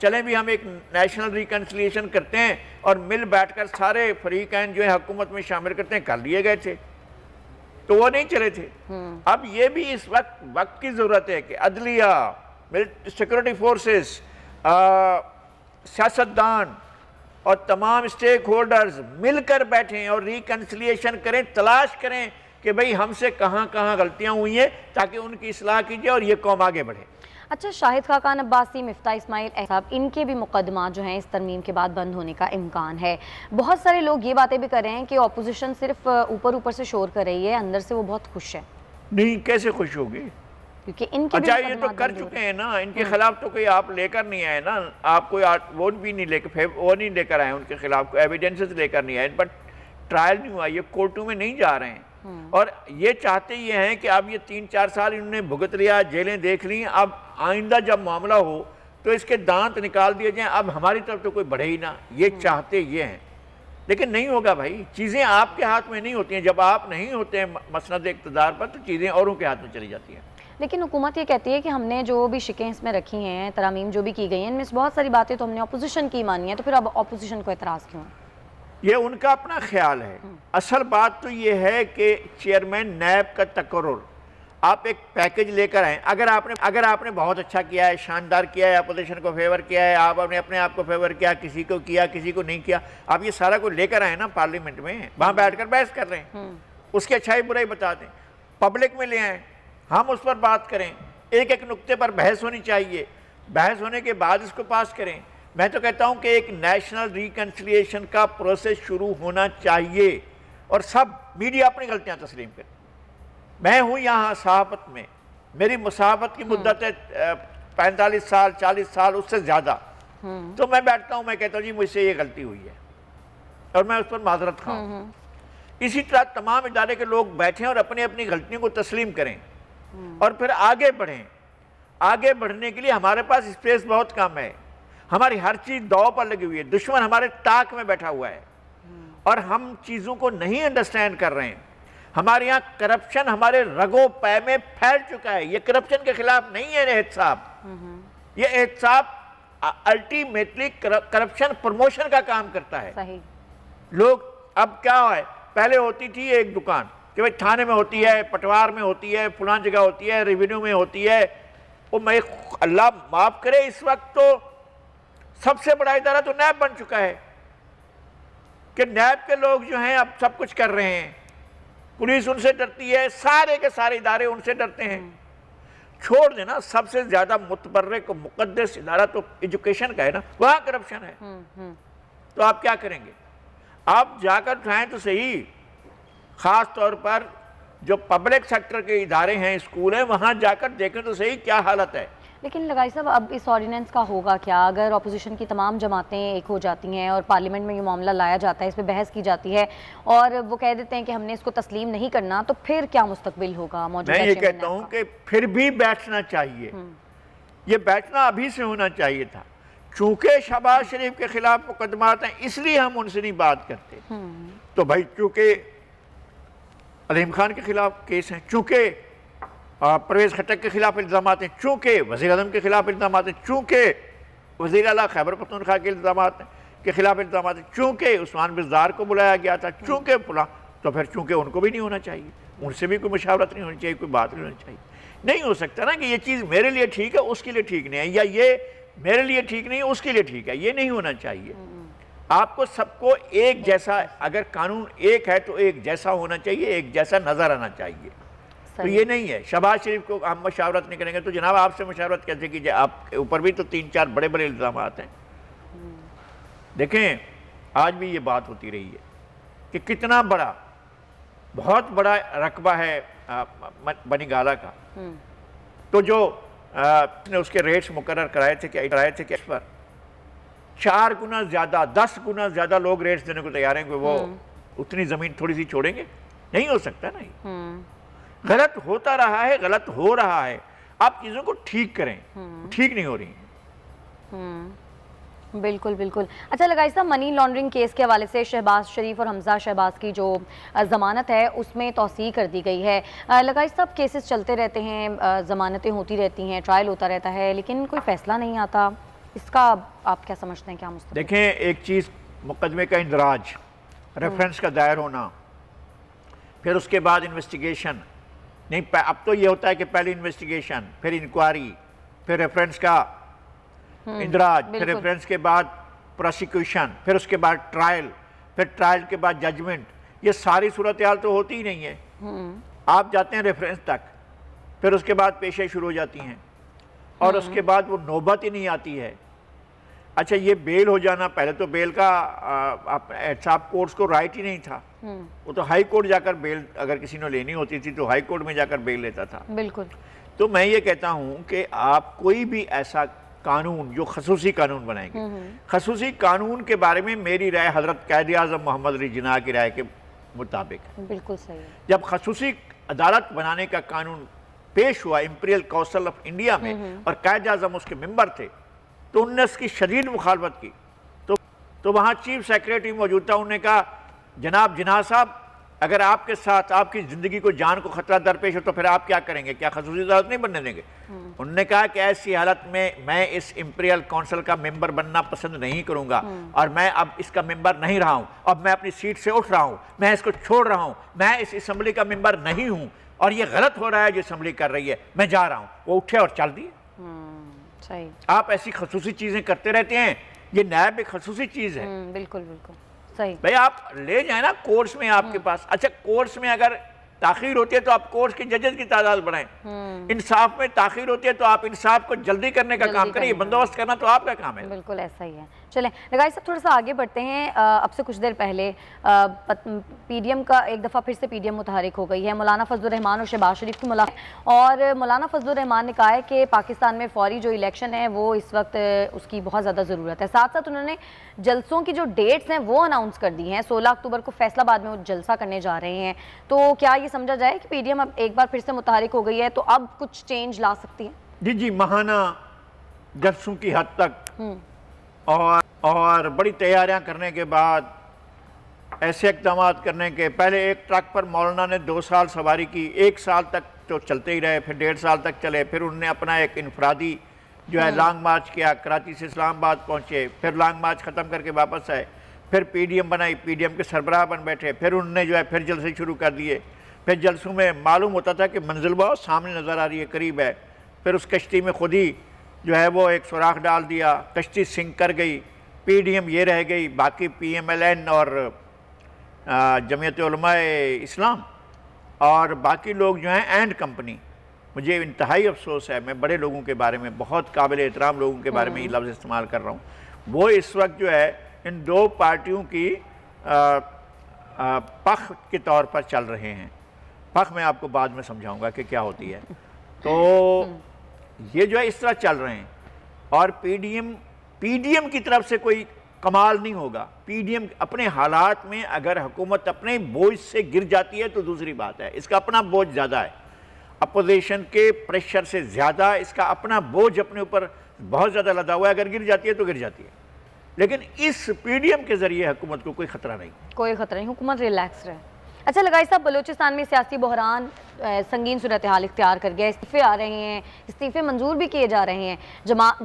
چلیں بھی ہم ایک نیشنل ریکنسلیشن کرتے ہیں اور مل بیٹھ کر سارے فریقین جو ہے حکومت میں شامل کرتے ہیں، کر لیے گئے تھے تو وہ نہیں چلے تھے۔ اب یہ بھی اس وقت کی ضرورت ہے کہ عدلیہ، سیکورٹی فورسز، سیاستدان اور تمام اسٹیک ہولڈرز مل کر بیٹھیں اور ریکنسلیشن کریں، تلاش کریں کہ بھئی ہم سے کہاں کہاں غلطیاں ہوئی ہیں تاکہ ان کی اصلاح کیجئے اور یہ قوم آگے بڑھے۔ اچھا، شاہد خاقان عباسی، مفتاح اسماعیل صاحب، ان کے بھی مقدمات جو ہیں اس ترمیم کے بعد بند ہونے کا امکان ہے۔ بہت سارے لوگ یہ باتیں بھی کر رہے ہیں کہ اپوزیشن صرف اوپر سے شور کر رہی ہے، اندر سے وہ بہت خوش ہے۔ نہیں، کیسے خوش ہوگی؟ کیونکہ ان کے اچھا، یہ تو کر چکے ہیں نا، ان کے خلاف تو کوئی آپ لے کر نہیں آئے نا، آپ کوئی وہ بھی نہیں لے کر آئے ان کے خلاف، کوئی ایویڈنسز لے کر نہیں آئے، بٹ ٹرائل نہیں ہوا، یہ کورٹوں میں نہیں جا رہے ہیں اور یہ چاہتے یہ ہیں کہ اب یہ 3-4 سال انہوں نے بھگت لیا، جیلیں دیکھ لیں، اب آئندہ جب معاملہ ہو تو اس کے دانت نکال دیے جائیں، اب ہماری طرف تو کوئی بڑھے ہی نہ، یہ چاہتے یہ ہیں۔ لیکن نہیں ہوگا بھائی، چیزیں آپ کے ہاتھ میں نہیں ہوتی ہیں، جب آپ نہیں ہوتے ہیں مسند اقتدار پر تو چیزیں اوروں کے ہاتھ میں چلی جاتی ہیں۔ لیکن حکومت یہ کہتی ہے کہ ہم نے جو بھی شکیں اس میں رکھی ہیں، ترامیم جو بھی کی گئی ہیں، ان میں سے بہت ساری باتیں تو ہم نے اپوزیشن کی مانی ہیں، تو پھر اب اپوزیشن کو اعتراض کیوں ہے؟ یہ ان کا اپنا خیال ہے۔ اصل بات تو یہ ہے کہ چیئرمین نیب کا تقرر، آپ ایک پیکج لے کر آئیں، اگر آپ نے بہت اچھا کیا ہے، شاندار کیا ہے، اپوزیشن کو فیور کیا ہے، آپ نے اپنے آپ کو فیور کیا، کسی کو نہیں کیا، آپ یہ سارا کو لے کر آئیں نا پارلیمنٹ میں، وہاں بیٹھ کر بحث کر رہے ہیں، اس کی اچھائی برائی بتا دیں، پبلک میں لے آئیں، ہم اس پر بات کریں، ایک ایک نقطے پر بحث ہونی چاہیے، بحث ہونے کے بعد اس کو پاس کریں۔ میں تو کہتا ہوں کہ ایک نیشنل ریکنسلیشن کا پروسیس شروع ہونا چاہیے اور سب میڈیا اپنی غلطیاں تسلیم کرے۔ میں ہوں یہاں صحافت میں، میری مصحافت کی مدت ہے 45 سال 40 سال، اس سے زیادہ، تو میں بیٹھتا ہوں، میں کہتا ہوں جی مجھ سے یہ غلطی ہوئی ہے اور میں اس پر معذرت خواہ ہوں۔ اسی طرح تمام ادارے کے لوگ بیٹھیں اور اپنی اپنی غلطیوں کو تسلیم کریں اور پھر آگے بڑھیں۔ آگے بڑھنے کے لیے ہمارے پاس اسپیس بہت کم ہے، ہماری ہر چیز داؤ پر لگی ہوئی ہے، دشمن ہمارے ٹاک میں بیٹھا ہوا ہے اور ہم چیزوں کو نہیں انڈرسٹینڈ کر رہے ہیں۔ ہمارے یہاں کرپشن ہمارے رگوں پے میں پھیل چکا ہے۔ یہ کرپشن کے خلاف نہیں ہے احتساب، یہ احتساب الٹیمیٹلی کرپشن پروموشن کا کام کرتا ہے۔ صحیح۔ لوگ اب کیا ہے، پہلے ہوتی تھی ایک دکان کہ بھئی تھانے میں ہوتی ہے، پٹوار میں ہوتی ہے، فلان جگہ ہوتی ہے، ریونیو میں ہوتی ہے، وہ میں اللہ معاف کرے اس وقت تو سب سے بڑا ادارہ تو نیب بن چکا ہے کہ نیب کے لوگ جو ہیں اب سب کچھ کر رہے ہیں، پولیس ان سے ڈرتی ہے، سارے کے سارے ادارے ان سے ڈرتے ہیں۔ چھوڑ دینا، سب سے زیادہ متبرک و مقدس ادارہ تو ایجوکیشن کا ہے نا، وہاں کرپشن ہے، تو آپ کیا کریں گے؟ آپ جا کر اٹھائیں تو صحیح، خاص طور پر جو پبلک سیکٹر کے ادارے ہیں، اسکول ہیں، وہاں جا کر دیکھیں تو صحیح کیا حالت ہے۔ لیکن لگائی صاحب، اب اس آرڈیننس کا ہوگا کیا اگر اپوزیشن کی تمام جماعتیں ایک ہو جاتی ہیں اور پارلیمنٹ میں یہ معاملہ لایا جاتا ہے، اس پہ بحث کی جاتی ہے اور وہ کہہ دیتے ہیں کہ ہم نے اس کو تسلیم نہیں کرنا، تو پھر کیا مستقبل ہوگا موجودہ؟ میں یہ کہتا ہوں کہ پھر بھی بیٹھنا چاہیے، یہ بیٹھنا ابھی سے ہونا چاہیے تھا، چونکہ شہباز شریف کے خلاف مقدمات ہیں اس لیے ہم ان سے نہیں بات کرتے، تو بھائی چونکہ علیم خان کے خلاف کیس ہیں، چونکہ پرویز خٹک کے خلاف الزامات ہیں، چونکہ وزیر اعظم کے خلاف الزامات ہیں، چونکہ وزیر اعلیٰ خیبر پختونخوا کے الزامات کے خلاف الزامات ہیں، چونکہ عثمان بزدار کو بلایا گیا تھا، چونکہ فلاں، تو پھر چونکہ ان کو بھی نہیں ہونا چاہیے، ان سے بھی کوئی مشاورت نہیں ہونی چاہیے، کوئی بات نہیں ہونی چاہیے۔ نہیں ہو سکتا نا کہ یہ چیز میرے لیے ٹھیک ہے اس کے لیے ٹھیک نہیں ہے، یا یہ میرے لیے ٹھیک نہیں ہے اس کے لیے ٹھیک ہے، یہ نہیں ہونا چاہیے۔ آپ کو سب کو ایک جیسا، اگر قانون ایک ہے تو ایک جیسا ہونا چاہیے، ایک جیسا نظر آنا چاہیے، تو یہ نہیں ہے۔ شہباز شریف کو ہم مشاورت نہیں کریں گے تو جناب آپ سے مشاورت کیسے کیجئے؟ آپ کے اوپر بھی تو 3-4 بڑے بڑے الزامات ہیں۔ دیکھیں آج بھی یہ بات ہوتی رہی ہے کہ کتنا بڑا، بہت بڑا رقبہ ہے بنی گالہ کا، تو جو نے اس کے ریٹس مقرر کرائے تھے کہ اس پر 4 گنا زیادہ، 10 گنا زیادہ لوگ ریٹس دینے کو تیار ہیں کہ وہ اتنی زمین تھوڑی سی چھوڑیں گے؟ نہیں ہو سکتا نہیں، غلط ہوتا رہا ہے، غلط ہو رہا ہے، آپ چیزوں کو ٹھیک کریں، ٹھیک نہیں ہو رہی ہیں۔ بالکل بالکل۔ اچھا لگائی صاحب، منی لانڈرنگ کیس کے حوالے سے شہباز شریف اور حمزہ شہباز کی جو ضمانت ہے اس میں توسیع کر دی گئی ہے۔ لگائی صاحب، کیسز چلتے رہتے ہیں، ضمانتیں ہوتی رہتی ہیں، ٹرائل ہوتا رہتا ہے، لیکن کوئی فیصلہ نہیں آتا، اس کا آپ کیا سمجھتے ہیں، کیا مستقبل؟ دیکھیں، ایک چیز مقدمے کا اندراج، ریفرنس کا دائر ہونا، پھر اس کے بعد انویسٹیگیشن، نہیں اب تو یہ ہوتا ہے کہ پہلے انویسٹیگیشن، پھر انکوائری، پھر ریفرنس کا اندراج، پھر ریفرنس کے بعد پروسیکیوشن، پھر اس کے بعد ٹرائل، پھر ٹرائل کے بعد ججمنٹ. یہ ساری صورتحال تو ہوتی ہی نہیں ہے. آپ جاتے ہیں ریفرنس تک، پھر اس کے بعد پیشیں شروع ہو جاتی ہیں، اور اس کے بعد وہ نوبت ہی نہیں آتی ہے. اچھا، یہ بیل ہو جانا، پہلے تو بیل کا احتساب کورٹس کو رائٹ ہی نہیں تھا. وہ تو ہائی کورٹ جا کر بیل اگر کسی نے لینی ہوتی تھی تو ہائی کورٹ میں جا کر بیل لیتا تھا. بالکل. تو میں یہ کہتا ہوں کہ آپ کوئی بھی ایسا قانون جو خصوصی قانون بنائیں گے، خصوصی قانون کے بارے میں میری رائے حضرت قائد اعظم محمد علی جناح کی رائے کے مطابق ہے. بالکل صحیح ہے. جب خصوصی عدالت بنانے کا قانون پیش ہوا امپیریل کونسل آف انڈیا میں، اور قائد اعظم اس کے ممبر تھے، تو انہوں نے اس کی شدید مخالفت کی. تو وہاں چیف سیکریٹری موجود تھا، انہوں نے کہا جناب جناح صاحب، اگر آپ کے ساتھ آپ کی زندگی کو جان کو خطرہ درپیش ہو تو پھر آپ کیا کریں گے؟ کیا خصوصی عدالت نہیں بننے دیں گے؟ انہوں نے کہا کہ ایسی حالت میں میں اس امپیریل کونسل کا ممبر بننا پسند نہیں کروں گا، اور میں اب اس کا ممبر نہیں رہا ہوں. اب میں اپنی سیٹ سے اٹھ رہا ہوں، میں اس کو چھوڑ رہا ہوں، میں اس اسمبلی کا ممبر نہیں ہوں، اور یہ غلط ہو رہا ہے جو اسمبلی کر رہی ہے، میں جا رہا ہوں. وہ اٹھے اور چل دیے. صحیح. آپ ایسی خصوصی چیزیں کرتے رہتے ہیں. یہ نیب ایک خصوصی چیز ہے. بالکل بالکل صحیح. بھئی آپ لے جائیں نا کورٹس میں آپ کے پاس. اچھا، کورٹس میں اگر تاخیر ہوتی ہے تو آپ کورٹس کے ججز کی تعداد بڑھائیں. انصاف میں تاخیر ہوتی ہے تو آپ انصاف کو جلدی کرنے کا کام کریں. یہ بندوبست کرنا تو آپ کا کام ہے. بالکل ایسا ہی ہے. چلیں لگائی صاحب، تھوڑا سا آگے بڑھتے ہیں. اب سے کچھ دیر پہلے پی ڈی ایم کا ایک دفعہ پھر سے پی ڈی ایم متحرک ہو گئی ہے. مولانا فضل الرحمان اور شہباز شریف کی ملاقات، اور مولانا فضل الرحمان نے کہا ہے کہ پاکستان میں فوری جو الیکشن ہے وہ اس وقت اس کی بہت زیادہ ضرورت ہے. ساتھ ساتھ انہوں نے جلسوں کی جو ڈیٹس ہیں وہ اناؤنس کر دی ہیں. 16 اکتوبر کو فیصل آباد میں وہ جلسہ کرنے جا رہے ہیں. تو کیا یہ سمجھا جائے کہ پی ڈی ایم اب ایک بار پھر سے متحرک ہو گئی ہے تو اب کچھ چینج لا سکتی ہے؟ جی ماہانہ جلسوں کی حد تک اور بڑی تیاریاں کرنے کے بعد ایسے اقدامات کرنے کے، پہلے ایک ٹرک پر مولانا نے 2 سال سواری کی، 1 سال تک تو چلتے ہی رہے، پھر 1.5 سال تک چلے، پھر انہوں نے اپنا ایک انفرادی جو ہے لانگ مارچ کیا، کراچی سے اسلام آباد پہنچے، پھر لانگ مارچ ختم کر کے واپس آئے، پھر پی ڈی ایم بنائی، پی ڈی ایم کے سربراہ بن بیٹھے، پھر انہوں نے جو ہے پھر جلسے شروع کر دیے. پھر جلسوں میں معلوم ہوتا تھا کہ منزل بہت سامنے نظر آ رہی ہے، قریب ہے. پھر اس کشتی میں خود ہی جو ہے وہ ایک سوراخ ڈال دیا، کشتی سنک کر گئی، پی ڈی ایم یہ رہ گئی، باقی پی ایم ایل این اور جمعیت علماء اسلام اور باقی لوگ جو ہیں اینڈ کمپنی. مجھے انتہائی افسوس ہے، میں بڑے لوگوں کے بارے میں، بہت قابل احترام لوگوں کے بارے میں یہ لفظ استعمال کر رہا ہوں. وہ اس وقت جو ہے ان 2 پارٹیوں کی پخ کے طور پر چل رہے ہیں. پخ میں آپ کو بعد میں سمجھاؤں گا کہ کیا ہوتی ہے. تو یہ جو ہے اس طرح چل رہے ہیں، اور پی ڈی ایم کی طرف سے کوئی کمال نہیں ہوگا. پی ڈی ایم اپنے حالات میں اگر حکومت اپنے بوجھ سے گر جاتی ہے تو دوسری بات ہے، اس کا اپنا بوجھ زیادہ ہے، اپوزیشن کے پریشر سے زیادہ اس کا اپنا بوجھ اپنے اوپر بہت زیادہ لدا ہوا ہے. اگر گر جاتی ہے تو گر جاتی ہے، لیکن اس پی ڈی ایم کے ذریعے حکومت کو کوئی خطرہ نہیں. کوئی خطرہ نہیں، حکومت ریلیکس رہے. اچھا لگائی صاحب، بلوچستان میں سیاسی بحران سنگین صورتحال اختیار کر گیا. استعفے آ رہے ہیں، استعفے منظور بھی کیے جا رہے ہیں.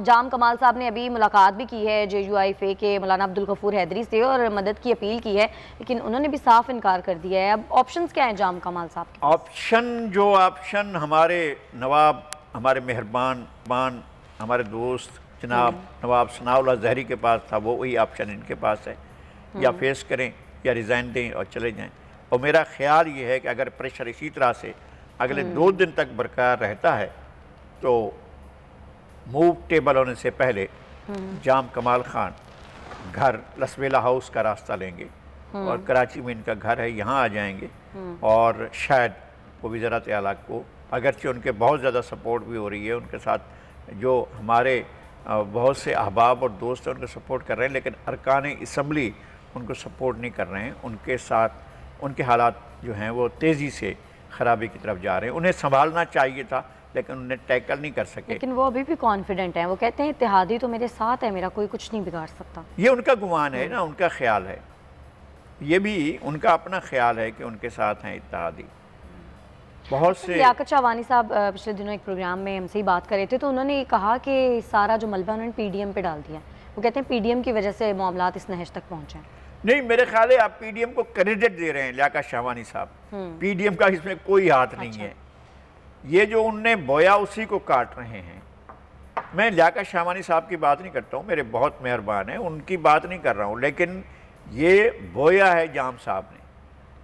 جام کمال صاحب نے ابھی ملاقات بھی کی ہے جے یو آئی فے کے مولانا عبدالغفور حیدری سے اور مدد کی اپیل کی ہے، لیکن انہوں نے بھی صاف انکار کر دیا ہے. اب آپشنز کیا ہیں جام کمال صاحب کے؟ آپشن ہمارے نواب، ہمارے مہربان ہمارے دوست جناب نواب ثناء اللہ زہری کے پاس تھا، وہی آپشن ان کے پاس ہے. یا فیس کریں یا ریزائن دیں اور چلے جائیں. اور میرا خیال یہ ہے کہ اگر پریشر اسی طرح سے اگلے 2 دن تک برقرار رہتا ہے تو موو ٹیبل ہونے سے پہلے جام کمال خان گھر لسویلا ہاؤس کا راستہ لیں گے، اور کراچی میں ان کا گھر ہے، یہاں آ جائیں گے. اور شاید وہ وزارت اعلیٰ کو، اگرچہ ان کے بہت زیادہ سپورٹ بھی ہو رہی ہے، ان کے ساتھ جو ہمارے بہت سے احباب اور دوست ہیں ان کو سپورٹ کر رہے ہیں، لیکن ارکان اسمبلی ان کو سپورٹ نہیں کر رہے ہیں. ان کے ساتھ ان کے حالات جو ہیں وہ تیزی سے خرابی کی طرف جا رہے ہیں. انہیں سنبھالنا چاہیے تھا لیکن انہیں ٹیکل نہیں کر سکے. لیکن وہ ابھی بھی کانفیڈنٹ ہیں، وہ کہتے ہیں اتحادی تو میرے ساتھ ہے، میرا کوئی کچھ نہیں بگاڑ سکتا. یہ ان کا گمان ہے نا، ان کا خیال ہے، یہ بھی ان کا اپنا خیال ہے کہ ان کے ساتھ ہیں اتحادی. بہت سے لیاقت شاہوانی صاحب پچھلے دنوں ایک پروگرام میں ہم سے ہی بات کر رہے تھے تو انہوں نے یہ کہا کہ سارا جو ملبہ انہوں نے پی ڈی ایم پہ ڈال دیا ہے. وہ کہتے ہیں پی ڈی ایم کی وجہ سے معاملات اس نہج تک پہنچے ہیں. نہیں، میرے خیال ہے آپ پی ڈی ایم کو کریڈٹ دے رہے ہیں لیاقت شاہوانی صاحب. پی ڈی ایم کا اس میں کوئی ہاتھ نہیں ہے. یہ جو ان نے بویا اسی کو کاٹ رہے ہیں. میں لیاقت شاہوانی صاحب کی بات نہیں کرتا ہوں، میرے بہت مہربان ہیں، ان کی بات نہیں کر رہا ہوں، لیکن یہ بویا ہے جام صاحب نے.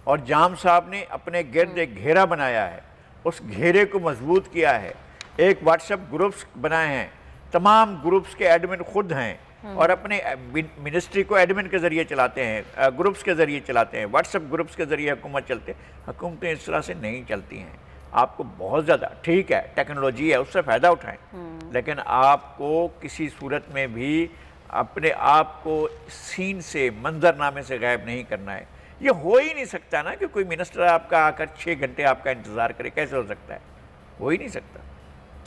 اور جام صاحب نے اپنے گرد ایک گھیرا بنایا ہے، اس گھیرے کو مضبوط کیا ہے. ایک واٹس ایپ گروپس بنائے ہیں، تمام گروپس کے ایڈمن خود ہیں اور اپنے منسٹری کو ایڈمن کے ذریعے چلاتے ہیں، گروپس کے ذریعے چلاتے ہیں، واٹس ایپ گروپس کے ذریعے حکومت چلتے ہیں. حکومتیں اس طرح سے نہیں چلتی ہیں. آپ کو بہت زیادہ ٹھیک ہے ٹیکنالوجی ہے، اس سے فائدہ اٹھائیں، لیکن آپ کو کسی صورت میں بھی اپنے آپ کو سین سے منظرنامے سے غائب نہیں کرنا ہے. یہ ہو ہی نہیں سکتا نا کہ کوئی منسٹر آپ کا آ کر 6 گھنٹے آپ کا انتظار کرے. کیسے ہو سکتا ہے؟ ہو ہی نہیں سکتا.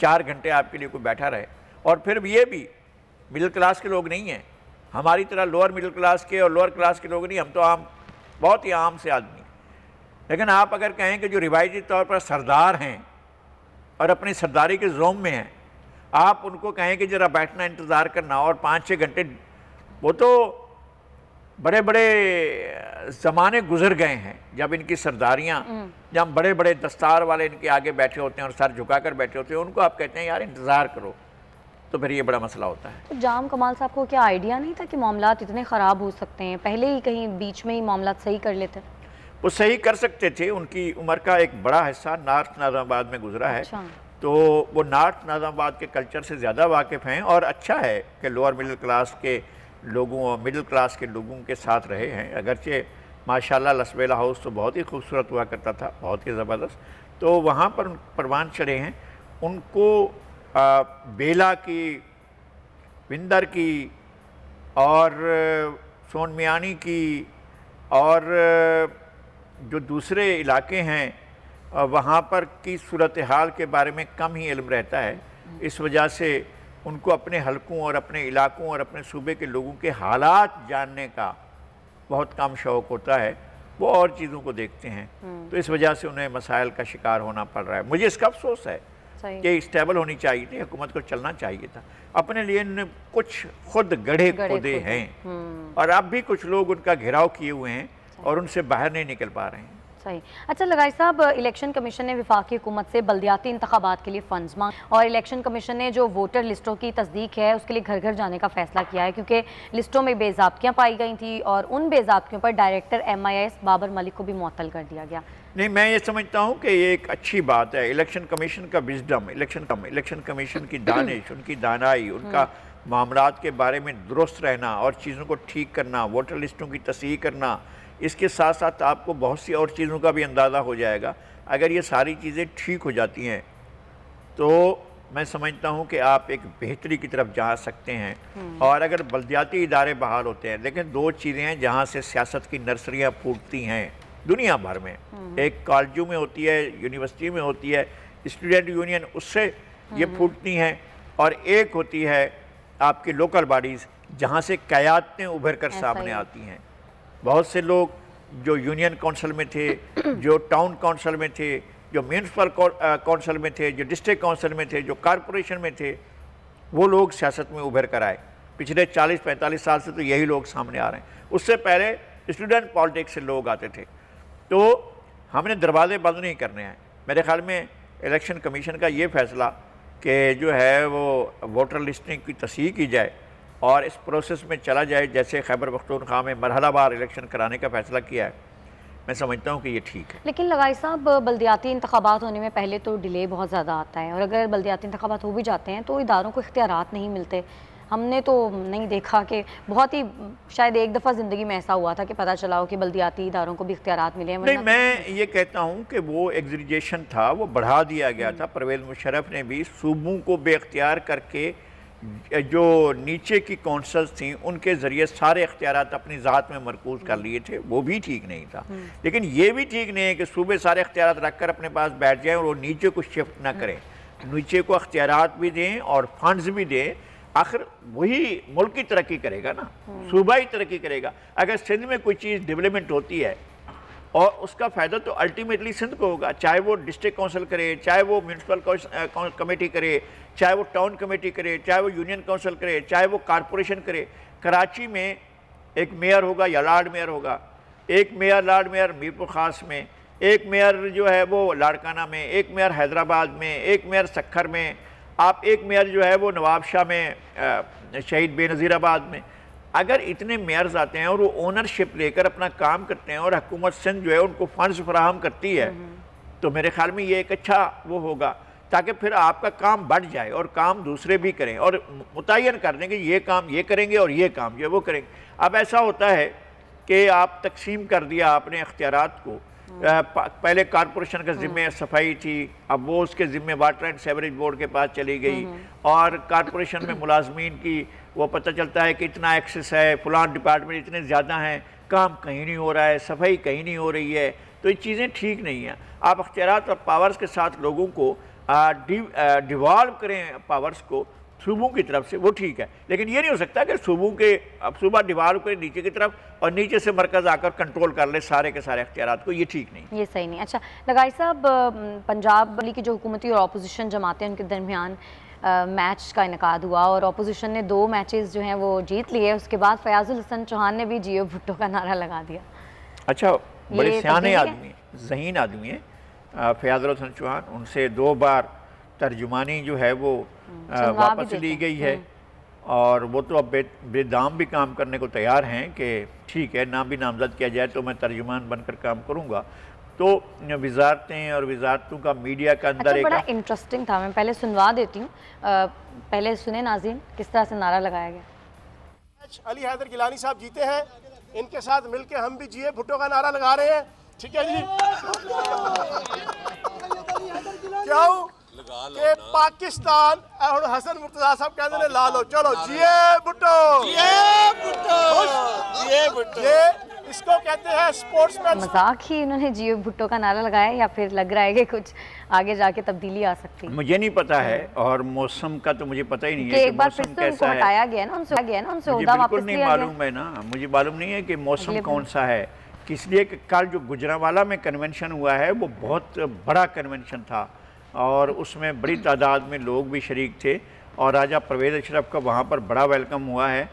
4 گھنٹے آپ کے لیے کوئی بیٹھا رہے. اور پھر یہ بھی مڈل کلاس کے لوگ نہیں ہیں، ہماری طرح لوور مڈل کلاس کے اور لوور کلاس کے لوگ نہیں، ہم تو عام بہت ہی عام سے آدمی. لیکن آپ اگر کہیں کہ جو روایتی طور پر سردار ہیں اور اپنی سرداری کے زوم میں ہیں، آپ ان کو کہیں کہ ذرا بیٹھنا انتظار کرنا اور 5-6 گھنٹے، وہ تو بڑے بڑے زمانے گزر گئے ہیں جب ان کی سرداریاں، جب بڑے بڑے دستار والے ان کے آگے بیٹھے ہوتے ہیں اور سر جھکا کر بیٹھے ہوتے ہیں، ان کو آپ کہتے ہیں یار انتظار کرو، تو پھر یہ بڑا مسئلہ ہوتا ہے. جام کمال صاحب کو کیا آئیڈیا نہیں تھا کہ معاملات اتنے خراب ہو سکتے ہیں؟ پہلے ہی کہیں بیچ میں ہی معاملات صحیح کر لیتے. وہ صحیح کر سکتے تھے. ان کی عمر کا ایک بڑا حصہ نارتھ ناظم آباد میں گزرا ہے، تو وہ نارتھ ناظم آباد کے کلچر سے زیادہ واقف ہیں. اور اچھا ہے کہ لوور مڈل کلاس کے لوگوں اور مڈل کلاس کے لوگوں کے ساتھ رہے ہیں. اگرچہ ماشاءاللہ لسبیلا ہاؤس تو بہت ہی خوبصورت ہوا کرتا تھا، بہت ہی زبردست. تو وہاں پر پروان چڑھے ہیں. ان کو بیلا کی، وندر کی اور سون میانی کی اور جو دوسرے علاقے ہیں وہاں پر کی صورتحال کے بارے میں کم ہی علم رہتا ہے. اس وجہ سے ان کو اپنے حلقوں اور اپنے علاقوں اور اپنے صوبے کے لوگوں کے حالات جاننے کا بہت کم شوق ہوتا ہے. وہ اور چیزوں کو دیکھتے ہیں، تو اس وجہ سے انہیں مسائل کا شکار ہونا پڑ رہا ہے. مجھے اس کا افسوس ہے کہ اسٹیبل ہونی چاہیے تھی، حکومت کو چلنا چاہیے تھا. اپنے لیے انہوں نے کچھ خود گڑھے کھودے ہیں اور اب بھی کچھ لوگ ان کا گھیراؤ کیے ہوئے ہیں اور ان سے باہر نہیں نکل پا رہے ہیں. صحیح. اچھا لگائی صاحب، الیکشن کمیشن نے وفاقی حکومت سے بلدیاتی انتخابات کے لیے فنڈز مانگ، اور الیکشن کمیشن نے جو ووٹر لسٹوں کی تصدیق ہے اس کے لیے گھر گھر جانے کا فیصلہ کیا ہے، کیونکہ لسٹوں میں بے ضابطگیاں پائی گئی تھیں اور ان بے ضابطگیوں پر ڈائریکٹر MIS بابر ملک کو بھی معطل کر دیا گیا. نہیں، میں یہ سمجھتا ہوں کہ یہ ایک اچھی بات ہے. الیکشن کمیشن کا وزڈم، الیکشن کمیشن کی دانش، ان کی دانائی، ان کا معاملات کے بارے میں درست رہنا اور چیزوں کو ٹھیک کرنا، ووٹر لسٹوں کی تصحیح کرنا، اس کے ساتھ ساتھ آپ کو بہت سی اور چیزوں کا بھی اندازہ ہو جائے گا. اگر یہ ساری چیزیں ٹھیک ہو جاتی ہیں تو میں سمجھتا ہوں کہ آپ ایک بہتری کی طرف جا سکتے ہیں. اور اگر بلدیاتی ادارے بحال ہوتے ہیں، لیکن 2 چیزیں ہیں جہاں سے سیاست کی نرسریاں پھوٹتی ہیں دنیا بھر میں. ایک کالجوں میں ہوتی ہے، یونیورسٹی میں ہوتی ہے، اسٹوڈنٹ یونین اس سے یہ پھوٹتی ہیں، اور ایک ہوتی ہے آپ کی لوکل باڈیز جہاں سے قیادتیں ابھر کر سامنے آتی ہیں. بہت سے لوگ جو یونین کونسل میں تھے، جو ٹاؤن کونسل میں تھے، جو میونسپل کونسل میں تھے، جو ڈسٹرکٹ کونسل میں تھے، جو کارپوریشن میں تھے، وہ لوگ سیاست میں ابھر کر آئے. پچھلے 40-45 سال سے تو یہی لوگ سامنے آ رہے ہیں. اس سے پہلے اسٹوڈنٹ پالیٹکس سے لوگ آتے تھے. تو ہم نے دروازے بند نہیں کرنے ہیں. میرے خیال میں الیکشن کمیشن کا یہ فیصلہ کہ جو ہے وہ ووٹر لسٹنگ کی تصحیح کی جائے اور اس پروسیس میں چلا جائے، جیسے خیبر پختونخوا میں مرحلہ وار الیکشن کرانے کا فیصلہ کیا ہے، میں سمجھتا ہوں کہ یہ ٹھیک ہے. لیکن لگائی صاحب، بلدیاتی انتخابات ہونے میں پہلے تو ڈیلے بہت زیادہ آتا ہے، اور اگر بلدیاتی انتخابات ہو بھی جاتے ہیں تو اداروں کو اختیارات نہیں ملتے. ہم نے تو نہیں دیکھا کہ بہت ہی شاید ایک دفعہ زندگی میں ایسا ہوا تھا کہ پتہ چلا ہو کہ بلدیاتی اداروں کو بھی اختیارات ملے ہیں. نہیں، میں یہ کہتا ہوں کہ وہ ایگزیجیشن تھا، وہ بڑھا دیا گیا تھا. پرویز مشرف نے بھی صوبوں کو بے اختیار کر کے جو نیچے کی کونسلز تھیں ان کے ذریعے سارے اختیارات اپنی ذات میں مرکوز کر لیے تھے. وہ بھی ٹھیک نہیں تھا. لیکن یہ بھی ٹھیک نہیں ہے کہ صوبے سارے اختیارات رکھ کر اپنے پاس بیٹھ جائیں اور وہ نیچے کو شفٹ نہ کریں. نیچے کو اختیارات بھی دیں اور فنڈز بھی دیں. آخر وہی ملک کی ترقی کرے گا نا، صوبہ ہی ترقی کرے گا. اگر سندھ میں کوئی چیز ڈیولپمنٹ ہوتی ہے اور اس کا فائدہ تو الٹیمیٹلی سندھ کو ہوگا، چاہے وہ ڈسٹرکٹ کونسل کرے، چاہے وہ میونسپل کمیٹی کرے، چاہے وہ ٹاؤن کمیٹی کرے، چاہے وہ یونین کونسل کرے، چاہے وہ کارپوریشن کرے۔ کراچی میں ایک میئر ہوگا یا لارڈ میئر ہوگا، ایک میئر لارڈ میئر میرپور خاص میں، ایک میئر جو ہے وہ لاڑکانہ میں، ایک میئر حیدرآباد میں، ایک میئر سکھر میں، آپ ایک میئر جو ہے وہ نواب شاہ میں، شہید بے نظیر آباد میں۔ اگر اتنے میئرز آتے ہیں اور وہ اونرشپ لے کر اپنا کام کرتے ہیں اور حکومت سندھ جو ہے ان کو فنڈز فراہم کرتی ہے، تو میرے خیال میں یہ ایک اچھا وہ ہوگا، تاکہ پھر آپ کا کام بڑھ جائے اور کام دوسرے بھی کریں اور متعین کر دیں کہ یہ کام یہ کریں گے اور یہ کام جو ہے وہ کریں گے۔ اب ایسا ہوتا ہے کہ آپ تقسیم کر دیا آپ نے اختیارات کو، پہلے کارپوریشن کا ذمہ صفائی تھی، اب وہ اس کے ذمہ واٹر اینڈ سیوریج بورڈ کے پاس چلی گئی، اور کارپوریشن میں ملازمین کی وہ پتہ چلتا ہے کہ اتنا ایکسس ہے، فلاں ڈپارٹمنٹ اتنے زیادہ ہیں، کام کہیں نہیں ہو رہا ہے، صفائی کہیں نہیں ہو رہی ہے، تو یہ چیزیں ٹھیک نہیں ہیں۔ آپ اختیارات اور پاورز کے ساتھ لوگوں کو ڈیوالو کریں پاورز کو صوبوں کی طرف سے، وہ ٹھیک ہے، لیکن یہ نہیں ہو سکتا کہ صوبہ ڈیوالو کرے نیچے کی طرف اور نیچے سے مرکز آ کر کنٹرول کر لے سارے کے سارے اختیارات کو، یہ ٹھیک نہیں۔ یہ صحیح نہیں۔ اچھا لغاری صاحب، پنجاب والی کی جو حکومتی اور اپوزیشن جماعتیں ان کے درمیان میچ کا انعقاد ہوا اور اپوزیشن نے 2 میچز جو ہیں وہ جیت لیے، اس کے بعد فیاض الحسن چوہان نے بھی جیو بھٹو کا نعرہ لگا دیا۔ اچھا، بڑے سیانے آدمی ہیں، ذہین آدمی ہیں فیاض الحسن چوہان، ان سے 2 بار ترجمانی جو ہے وہ واپس لی گئی ہے، اور وہ تو اب بے دام بھی کام کرنے کو تیار ہیں کہ ٹھیک ہے نام بھی نامزد کیا جائے تو میں ترجمان بن کر کام کروں گا۔ تو وزارتیں اور وزارتوں کا میڈیا کا اندر ایک بڑا انٹرسٹنگ تھا، میں پہلے سنوا دیتی ہوں، پہلے سنیں ناظرین کس طرح سے نعرہ لگایا گیا۔ علی حیدر گیلانی صاحب جیتے ہیں، ان کے ساتھ مل کے ہم بھی جیے بھٹو کا نعرہ لگا رہے ہیں، ٹھیک ہے جی؟ کیوں کہ پاکستان اور حسن مرتضیٰ صاحب کہتے ہیں لا لو، چلو جیے بھٹو، جیے بھٹو، یہ اس کو کہتے ہیں سپورٹس مین۔ مذاق ہی انہوں نے جیو بھٹو کا نعرہ لگایا یا پھر لگ رہا ہے کہ کچھ آگے جا کے تبدیلی آ سکتی ہے؟ مجھے نہیں پتا ہے، اور موسم کا تو مجھے پتہ ہی نہیں ہے کہ کہ ایک بار پھر موسم سے ان کو کیسا ہے۔ ہٹایا گیا نا، ان سے مجھے عہدہ واپس بالکل نہیں لیا گیا۔ معلوم ہے نا، مجھے معلوم نہیں ہے کہ موسم کون سا ہے، اس لیے کہ کل جو گجرانوالہ میں کنونشن ہوا ہے وہ بہت بڑا کنونشن تھا، اور اس میں بڑی تعداد میں لوگ بھی شریک تھے، اور راجہ پرویز اشرف کا وہاں پر بڑا ویلکم ہوا ہے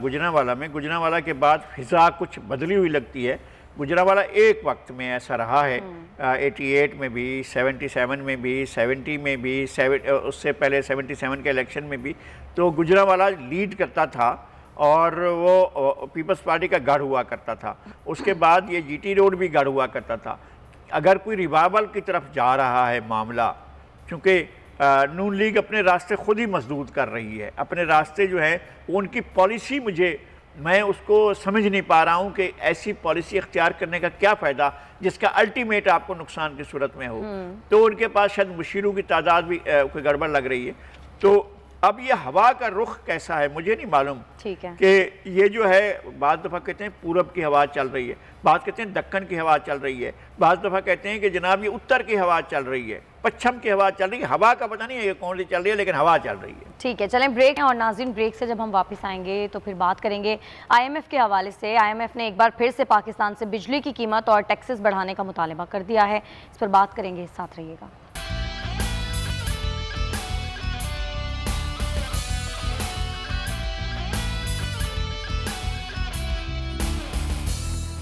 گجرانوالہ میں۔ گجرانوالہ کے بعد فضا کچھ بدلی ہوئی لگتی ہے۔ گجرانوالہ ایک وقت میں ایسا رہا ہے، 88 میں بھی، 77 میں بھی، 70 میں بھی، اس سے پہلے 77 کے الیکشن میں بھی، تو گجرانوالہ لیڈ کرتا تھا اور وہ پیپلز پارٹی کا گڑھ ہوا کرتا تھا۔ اس کے بعد یہ جی ٹی روڈ بھی گڑھ ہوا کرتا تھا۔ اگر کوئی ریوائول کی طرف جا رہا ہے معاملہ، چونکہ نون لیگ اپنے راستے خود ہی مسدود کر رہی ہے، اپنے راستے جو ہیں وہ ان کی پالیسی میں اس کو سمجھ نہیں پا رہا ہوں کہ ایسی پالیسی اختیار کرنے کا کیا فائدہ جس کا الٹیمیٹ آپ کو نقصان کی صورت میں ہو۔ تو ان کے پاس شاید مشیروں کی تعداد بھی کوئی گڑبڑ لگ رہی ہے۔ تو اب یہ ہوا کا رخ کیسا ہے مجھے نہیں معلوم، کہ یہ جو ہے بعض دفعہ کہتے ہیں پورب کی ہوا چل رہی ہے، بعض کہتے ہیں دکن کی ہوا چل رہی ہے، بعض دفعہ کہتے ہیں کہ جناب یہ اتر کی ہوا چل رہی ہے، پچھم کی ہوا چل رہی ہے۔ ہوا کا پتہ نہیں ہے یہ کون سی چل رہی ہے، لیکن ہوا چل رہی ہے۔ ٹھیک ہے، چلیں بریک ہیں، اور ناظرین بریک سے جب ہم واپس آئیں گے تو پھر بات کریں گے آئی ایم ایف کے حوالے سے۔ آئی ایم ایف نے ایک بار پھر سے پاکستان سے بجلی کی قیمت اور ٹیکسز بڑھانے کا مطالبہ کر دیا ہے، اس پر بات کریں گے، ساتھ رہیے گا۔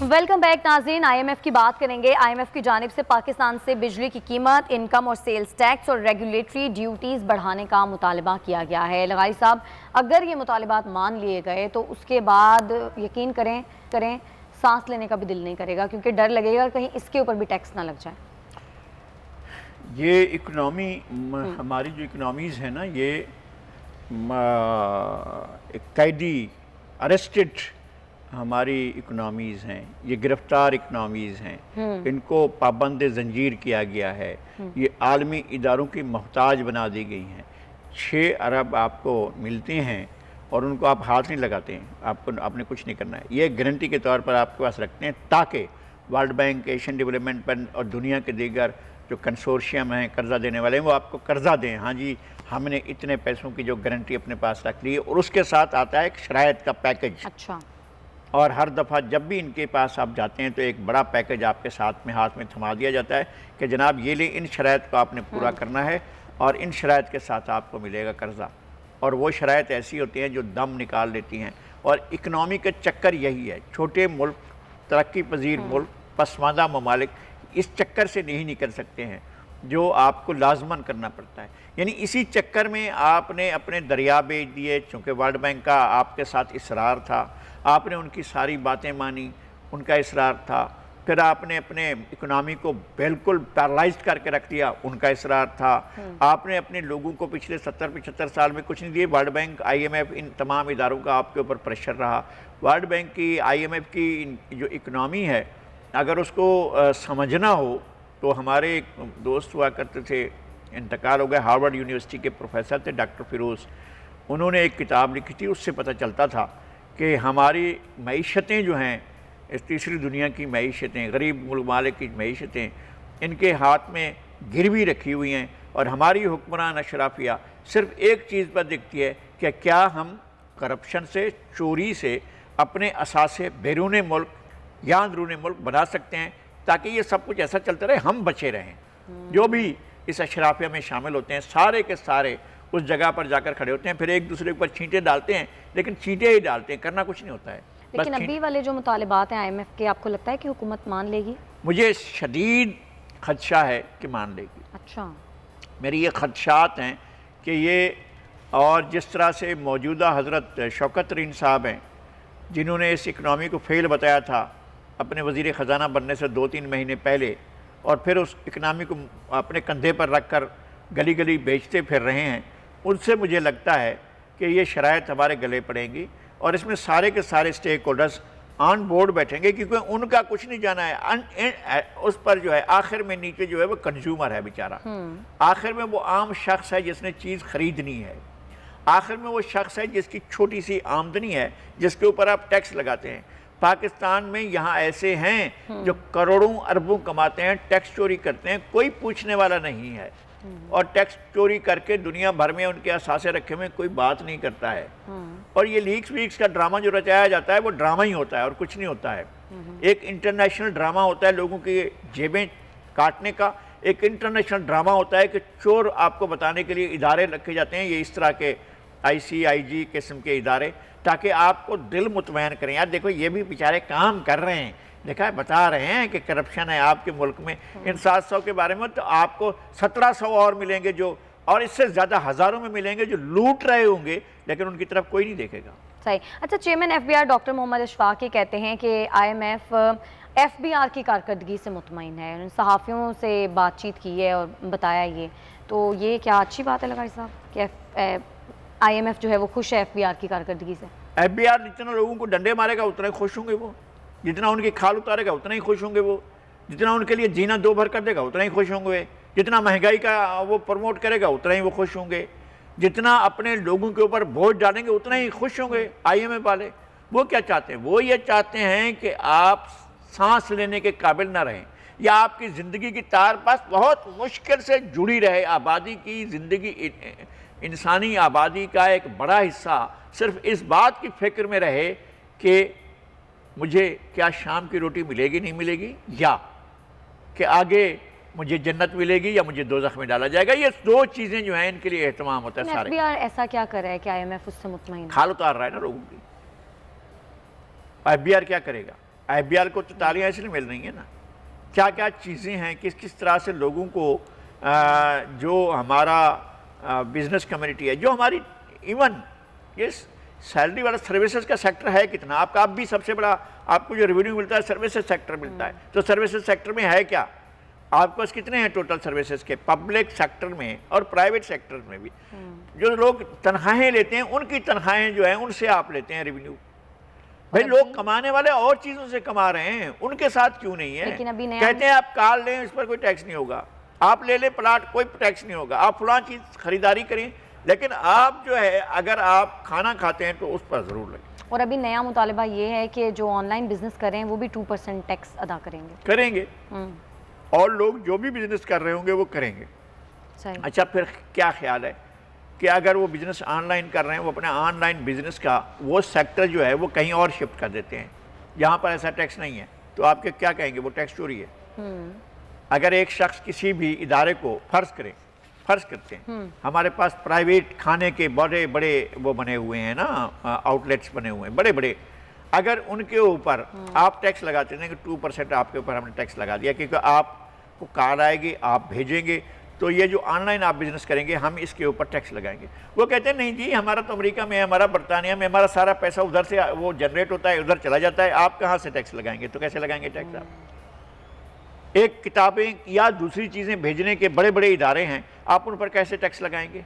ویلکم بیک ناظرین، آئی ایم ایف کی بات کریں گے۔ آئی ایم ایف کی جانب سے پاکستان سے بجلی کی قیمت، انکم اور سیلز ٹیکس اور ریگولیٹری ڈیوٹیز بڑھانے کا مطالبہ کیا گیا ہے۔ لغاری صاحب، اگر یہ مطالبات مان لیے گئے تو اس کے بعد یقین کریں سانس لینے کا بھی دل نہیں کرے گا، کیونکہ ڈر لگے گا کہیں اس کے اوپر بھی ٹیکس نہ لگ جائے۔ یہ اکنامی، ہماری جو اکنامیز ہیں نا، یہ قیدی اریسٹڈ ہماری اکنامیز ہیں، یہ گرفتار اکنامیز ہیں، ان کو پابند زنجیر کیا گیا ہے، یہ عالمی اداروں کی محتاج بنا دی گئی ہیں۔ 6 ارب آپ کو ملتے ہیں اور ان کو آپ ہاتھ نہیں لگاتے ہیں، آپ نے کچھ نہیں کرنا ہے، یہ گارنٹی کے طور پر آپ کے پاس رکھتے ہیں تاکہ world bank, Asian development bank اور دنیا کے دیگر جو کنسورشیم ہیں قرضہ دینے والے ہیں وہ آپ کو قرضہ دیں، ہاں جی ہم نے اتنے پیسوں کی جو گارنٹی اپنے پاس رکھ لی ہے، اور اس کے ساتھ آتا ہے ایک شرائط کا پیکج۔ اچھا، اور ہر دفعہ جب بھی ان کے پاس آپ جاتے ہیں تو ایک بڑا پیکج آپ کے ساتھ میں ہاتھ میں تھما دیا جاتا ہے کہ جناب یہ لیں، ان شرائط کو آپ نے پورا کرنا ہے اور ان شرائط کے ساتھ آپ کو ملے گا قرضہ. اور وہ شرائط ایسی ہوتی ہیں جو دم نکال لیتی ہیں. اور اکنامی کا چکر یہی ہے، چھوٹے ملک، ترقی پذیر ملک، پسماندہ ممالک اس چکر سے نہیں نکل سکتے ہیں جو آپ کو لازماً کرنا پڑتا ہے. یعنی اسی چکر میں آپ نے اپنے دریا بیچ دیے، چونکہ ورلڈ بینک کا آپ کے ساتھ اصرار تھا، آپ نے ان کی ساری باتیں مانی، ان کا اصرار تھا. پھر آپ نے اپنے اکنامی کو بالکل پیرالائزڈ کر کے رکھ دیا، ان کا اصرار تھا. آپ نے اپنے لوگوں کو پچھلے 70-75 سال میں کچھ نہیں دیے. World bank, I M F, ان تمام اداروں کا آپ کے اوپر پریشر رہا. ورلڈ بینک کی، آئی ایم ایف کی جو اکنامی ہے، اگر اس کو سمجھنا ہو تو ہمارے ایک دوست ہوا کرتے تھے، انتقال ہو گئے، ہارورڈ یونیورسٹی کے پروفیسر تھے ڈاکٹر فیروز. انہوں نے ایک کتاب لکھی تھی، اس سے پتہ چلتا تھا کہ ہماری معیشتیں جو ہیں، اس تیسری دنیا کی معیشتیں، غریب ممالک کی معیشتیں، ان کے ہاتھ میں گروی رکھی ہوئی ہیں. اور ہماری حکمران اشرافیہ صرف ایک چیز پر دیکھتی ہے کہ کیا ہم کرپشن سے، چوری سے اپنے اثاثے بیرون ملک یا اندرون ملک بنا سکتے ہیں تاکہ یہ سب کچھ ایسا چلتا رہے، ہم بچے رہیں. جو بھی اس اشرافیہ میں شامل ہوتے ہیں سارے کے سارے اس جگہ پر جا کر کھڑے ہوتے ہیں، پھر ایک دوسرے کے اوپر چھینٹے ڈالتے ہیں، لیکن چھینٹے ہی ڈالتے ہیں، کرنا کچھ نہیں ہوتا ہے. لیکن ابھی والے جو مطالبات ہیں آئی ایم ایف کے، آپ کو لگتا ہے کہ حکومت مان لے گی؟ مجھے شدید خدشہ ہے کہ مان لے گی. اچھا. میری یہ خدشات ہیں کہ یہ، اور جس طرح سے موجودہ حضرت شوکت ترین صاحب ہیں جنہوں نے اس اکنامی کو فیل بتایا تھا اپنے وزیر خزانہ بننے سے 2-3 مہینے پہلے، اور پھر اس اکنامی کو اپنے کندھے پر رکھ کر گلی گلی بیچتے پھر رہے ہیں، ان سے مجھے لگتا ہے کہ یہ شرائط ہمارے گلے پڑیں گی اور اس میں سارے کے سارے سٹیک ہولڈرز آن بورڈ بیٹھیں گے، کیونکہ ان کا کچھ نہیں جانا ہے. اس پر جو ہے آخر میں نیچے جو ہے وہ کنزیومر ہے بیچارہ، آخر میں وہ عام شخص ہے جس نے چیز خریدنی ہے، آخر میں وہ شخص ہے جس کی چھوٹی سی آمدنی ہے جس کے اوپر آپ ٹیکس لگاتے ہیں. پاکستان میں یہاں ایسے ہیں جو کروڑوں اربوں کماتے ہیں، ٹیکس چوری کرتے ہیں، کوئی پوچھنے والا نہیں ہے، اور ٹیکس چوری کر کے دنیا بھر میں ان کے اثاثے رکھے میں کوئی بات نہیں کرتا ہے. اور یہ لیکس ویکس کا ڈرامہ جو رچایا جاتا ہے وہ ڈرامہ ہی ہوتا ہے اور کچھ نہیں ہوتا ہے. ایک انٹرنیشنل ڈرامہ ہوتا ہے لوگوں کی جیبیں کاٹنے کا، ایک انٹرنیشنل ڈرامہ ہوتا ہے کہ چور آپ کو بتانے کے لیے ادارے رکھے جاتے ہیں، یہ اس طرح کے IC قسم کے ادارے، تاکہ آپ کو دل مطمئن کریں. یار دیکھو یہ بھی بیچارے کام کر رہے ہیں، دیکھا ہے، بتا رہے ہیں کہ کرپشن ہے آپ کے ملک میں. ان 700 کے بارے میں تو آپ کو 1700 اور ملیں گے جو، اور اس سے زیادہ ہزاروں میں ملیں گے جو لوٹ رہے ہوں گے، لیکن ان کی طرف کوئی نہیں دیکھے گا. صحیح. اچھا، چیئرمین FBR ڈاکٹر محمد اشفاق یہ کہتے ہیں کہ IMF FBR کی کارکردگی سے مطمئن ہے، انہوں نے صحافیوں سے بات چیت کی ہے اور بتایا یہ، تو یہ کیا اچھی بات ہے لغاری صاحب کہ IMF جو ہے وہ خوش ہے FBR کی کارکردگی سے؟ FBR جتنا لوگوں کو ڈنڈے مارے گا اتنا ہی خوش ہوں گے وہ، جتنا ان کی کھال اتارے گا اتنا ہی خوش ہوں گے وہ، جتنا ان کے لیے جینا دو بھر کر دے گا اتنا ہی خوش ہوں گے، جتنا مہنگائی کا وہ پروموٹ کرے گا اتنا ہی وہ خوش ہوں گے، جتنا اپنے لوگوں کے اوپر بوجھ ڈالیں گے اتنا ہی خوش ہوں گے. IMF والے وہ کیا چاہتے ہیں؟ وہ یہ چاہتے ہیں کہ آپ سانس لینے کے قابل نہ رہیں، یا آپ کی زندگی کی تار پاس بہت مشکل سے جڑی رہے. آبادی کی زندگی، انسانی آبادی کا ایک بڑا حصہ صرف اس بات کی فکر میں رہے کہ مجھے کیا شام کی روٹی ملے گی نہیں ملے گی، یا کہ آگے مجھے جنت ملے گی یا مجھے دوزخ میں ڈالا جائے گا. یہ دو چیزیں جو ہیں ان کے لیے اہتمام ہوتا ہے سارے. FBR ایسا کیا کر رہا ہے کہ IMF اس سے مطمئن؟ کھال اتار رہا ہے نا لوگوں کی. FBR کیا کرے گا؟ FBR کو تو تالیاں اس لیے مل رہی ہیں نا. کیا کیا چیزیں ہیں، کس طرح سے لوگوں کو، جو ہمارا بزنس کمیونٹی ہے، جو ہماری ایون یہ سیلری والا سروسز کا سیکٹر ہے کتنا آپ کا، اب بھی سب سے بڑا آپ کو جو ریونیو ملتا ہے سروسز سیکٹر ملتا ہے. تو سروسز سیکٹر میں ہے کیا؟ آپ پاس کتنے ہیں ٹوٹل سروسز کے؟ پبلک سیکٹر میں اور پرائیویٹ سیکٹر میں بھی جو لوگ تنخواہیں لیتے ہیں ان کی تنخواہیں جو ہیں ان سے آپ لیتے ہیں ریونیو. بھائی لوگ کمانے والے اور چیزوں سے کما رہے ہیں، ان کے ساتھ کیوں نہیں ہے؟ کہتے ہیں آپ کار لیں اس پر کوئی ٹیکس نہیں ہوگا، آپ لے لیں پلاٹ کوئی ٹیکس نہیں ہوگا، آپ فلاں چیز خریداری کریں، لیکن آپ جو ہے اگر آپ کھانا کھاتے ہیں تو اس پر ضرور لگیں. اور ابھی نیا مطالبہ یہ ہے کہ جو آن لائن بزنس کر رہے ہیں وہ بھی 2% ٹیکس ادا کریں گے. اور لوگ جو بھی بزنس کر رہے ہوں گے وہ کریں گے. اچھا پھر کیا خیال ہے کہ اگر وہ بزنس آن لائن کر رہے ہیں، وہ اپنے آن لائن بزنس کا وہ سیکٹر جو ہے وہ کہیں اور شفٹ کر دیتے ہیں، یہاں پر ایسا ٹیکس نہیں ہے، تو آپ کے کیا کہیں گے؟ وہ ٹیکس چوری ہے۔ اگر ایک شخص کسی بھی ادارے کو فرض کرتے ہیں، ہمارے پاس پرائیویٹ کھانے کے بڑے بڑے وہ بنے ہوئے ہیں نا، آؤٹ لیٹس بنے ہوئے ہیں بڑے بڑے، اگر ان کے اوپر آپ ٹیکس لگاتے ہیں کہ 2% آپ کے اوپر ہم نے ٹیکس لگا دیا، کیونکہ آپ کو کار آئے گی، آپ بھیجیں گے، تو یہ جو آن لائن آپ بزنس کریں گے ہم اس کے اوپر ٹیکس لگائیں گے۔ وہ کہتے ہیں نہیں جی، ہمارا تو امریکہ میں، ہمارا برطانیہ میں، ہمارا سارا پیسہ ادھر سے وہ جنریٹ ہوتا ہے، ادھر چلا جاتا ہے، آپ کہاں سے ٹیکس لگائیں گے؟ تو کیسے لگائیں گے ٹیکس آپ؟ ایک کتابیں یا دوسری چیزیں بھیجنے کے بڑے بڑے ادارے ہیں، آپ ان پر کیسے ٹیکس لگائیں گے؟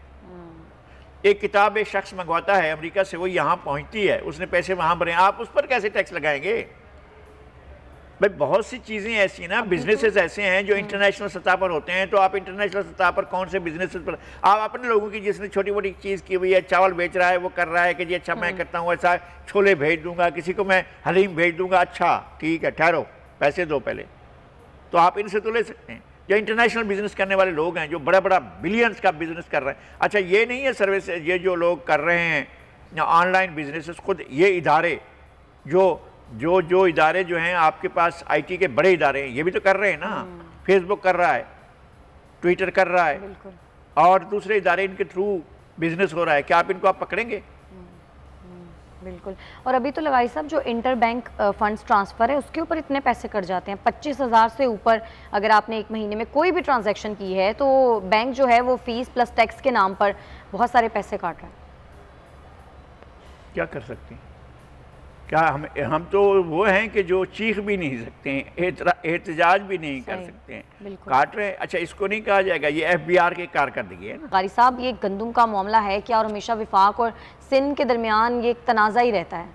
ایک کتاب ایک شخص منگواتا ہے امریکہ سے، وہ یہاں پہنچتی ہے، اس نے پیسے وہاں بھرے، آپ اس پر کیسے ٹیکس لگائیں گے؟ بھائی بہت سی چیزیں ایسی ہیں نا، بزنسز ایسے ہیں جو انٹرنیشنل سطح پر ہوتے ہیں، تو آپ انٹرنیشنل سطح پر کون سے بزنسز پر آپ اپنے لوگوں کی، جس نے چھوٹی موٹی چیز کی ہوئی ہے، چاول بیچ رہا ہے، وہ کر رہا ہے کہ جی اچھا میں کرتا ہوں ایسا، چھولے بھیج دوں گا، کسی کو میں حلیم بھیج دوں گا، اچھا ٹھیک ہے ٹھہرو پیسے دو پہلے، تو آپ ان سے تو لے سکتے ہیں۔ جو انٹرنیشنل بزنس کرنے والے لوگ ہیں، جو بڑا بڑا بلینز کا بزنس کر رہے ہیں، اچھا یہ نہیں ہے سروس، یہ جو لوگ کر رہے ہیں آن لائن بزنسز، خود یہ ادارے جو ادارے جو ہیں آپ کے پاس آئی ٹی کے بڑے ادارے ہیں، یہ بھی تو کر رہے ہیں نا، فیس بک کر رہا ہے، ٹویٹر کر رہا ہے، اور دوسرے ادارے ان کے تھرو بزنس ہو رہا ہے، کیا آپ ان کو آپ پکڑیں گے؟ بالکل۔ اور ابھی تو لگائی صاحب جو انٹر بینک فنڈز ٹرانسفر ہے، اس کے اوپر اتنے پیسے کٹ جاتے ہیں، 25,000 سے اوپر اگر آپ نے ایک مہینے میں کوئی بھی ٹرانزیکشن کی ہے تو بینک جو ہے وہ فیس پلس ٹیکس کے نام پر بہت سارے پیسے کاٹ رہا ہے۔ کیا کر سکتے ہیں؟ کیا ہم تو وہ ہیں کہ جو چیخ بھی نہیں سکتے ہیں، احتجاج بھی نہیں کر سکتے ہیں، کاٹ رہے ہیں۔ اچھا اس کو نہیں کہا جائے گا یہ ایف بی آر کی کارکردگی ہے نا؟ قاری صاحب یہ گندم کا معاملہ ہے کیا، اور ہمیشہ وفاق اور سندھ کے درمیان یہ ایک تنازع ہی رہتا ہے؟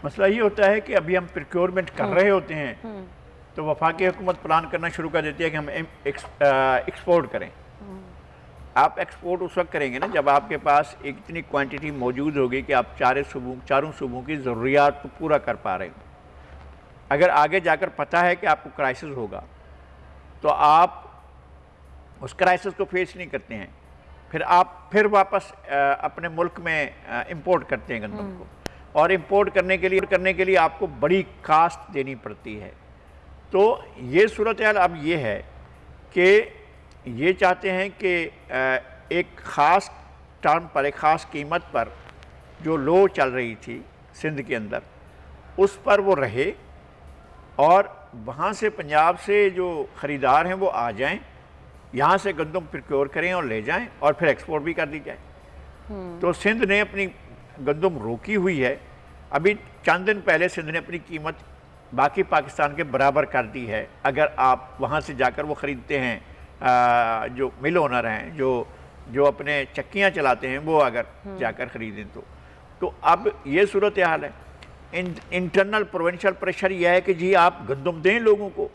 مسئلہ یہ ہوتا ہے کہ ابھی ہم پریکیورمنٹ کر رہے ہوتے ہیں تو وفاقی حکومت پلان کرنا شروع کر دیتی ہے کہ ہم ایکسپورٹ کریں۔ آپ ایکسپورٹ اس وقت کریں گے نا جب آپ کے پاس ایک اتنی کوانٹیٹی موجود ہوگی کہ آپ چاروں صوبوں کی ضروریات کو پورا کر پا رہے ہیں۔ اگر آگے جا کر پتہ ہے کہ آپ کو کرائسس ہوگا تو آپ اس کرائسس کو فیس نہیں کرتے ہیں، پھر واپس اپنے ملک میں امپورٹ کرتے ہیں گندم کو، اور امپورٹ کرنے کے لیے آپ کو بڑی کاسٹ دینی پڑتی ہے۔ تو یہ صورتحال اب یہ ہے کہ یہ چاہتے ہیں کہ ایک خاص ٹرم پر، ایک خاص قیمت پر جو لو چل رہی تھی سندھ کے اندر، اس پر وہ رہے، اور وہاں سے پنجاب سے جو خریدار ہیں وہ آ جائیں، یہاں سے گندم پروکیور کریں اور لے جائیں، اور پھر ایکسپورٹ بھی کر دی جائے۔ تو سندھ نے اپنی گندم روکی ہوئی ہے، ابھی چند دن پہلے سندھ نے اپنی قیمت باقی پاکستان کے برابر کر دی ہے، اگر آپ وہاں سے جا کر وہ خریدتے ہیں، جو مل اونر ہیں، جو اپنے چکیاں چلاتے ہیں، وہ اگر جا کر خریدیں تو اب یہ صورتحال ہے۔ انٹرنل پروونشل پریشر یہ ہے کہ جی آپ گندم دیں لوگوں کو،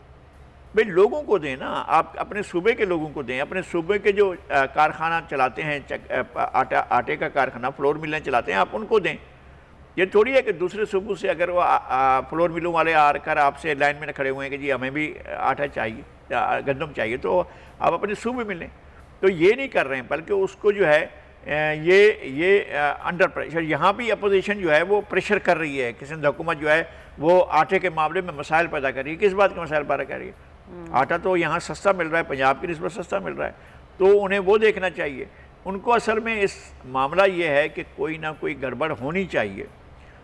بھئی لوگوں کو دیں نا، آپ اپنے صوبے کے لوگوں کو دیں، اپنے صوبے کے جو کارخانہ چلاتے ہیں، آٹے کا کارخانہ، فلور ملیں چلاتے ہیں، آپ ان کو دیں۔ یہ تھوڑی ہے کہ دوسرے صوبوں سے اگر وہ فلور ملوں والے آ کر آپ سے لائن میں کھڑے ہوئے ہیں کہ جی ہمیں بھی آٹا چاہیے، گندم چاہیے، تو آپ اپنے صوبے میں لیں۔ تو یہ نہیں کر رہے ہیں، بلکہ اس کو جو ہے یہ انڈر پریشر، یہاں بھی اپوزیشن جو ہے وہ پریشر کر رہی ہے کہ سندھ حکومت جو ہے وہ آٹے کے معاملے میں مسائل پیدا کر رہی ہے۔ کس بات کے مسائل پیدا کر رہی ہے؟ آٹا تو یہاں سستا مل رہا ہے، پنجاب کی نسبت سستا مل رہا ہے، تو انہیں وہ دیکھنا چاہیے۔ ان کو اصل میں اس معاملہ یہ ہے کہ کوئی نہ کوئی گڑبڑ ہونی چاہیے،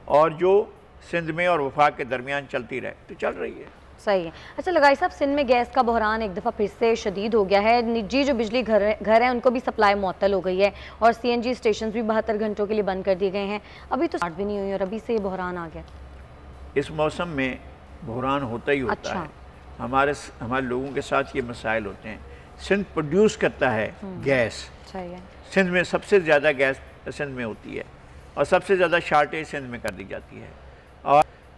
اور جو سندھ میں اور وفاق کے درمیان چلتی رہے تو چل رہی ہے۔ صحیح ہے۔ اچھا لگائی صاحب، سندھ میں گیس کا بحران ایک دفعہ پھر سے شدید ہو گیا ہے، نجی جو بجلی گھر ہیں ان کو بھی سپلائی معطل ہو گئی ہے، اور سی این جی اسٹیشنز بھی 72 گھنٹوں کے لیے بند کر دیے گئے ہیں، ابھی تو سٹارٹ بھی نہیں ہوئی اور ابھی سے یہ بحران آ گیا۔ اس موسم میں بحران ہوتا ہی ہوتا ہے، ہمارے لوگوں کے ساتھ یہ مسائل ہوتے ہیں۔ سندھ پروڈیوس کرتا ہے گیس، سندھ میں سب سے زیادہ گیس سندھ میں ہوتی ہے، اور سب سے زیادہ شارٹیج سندھ میں کر دی جاتی ہے،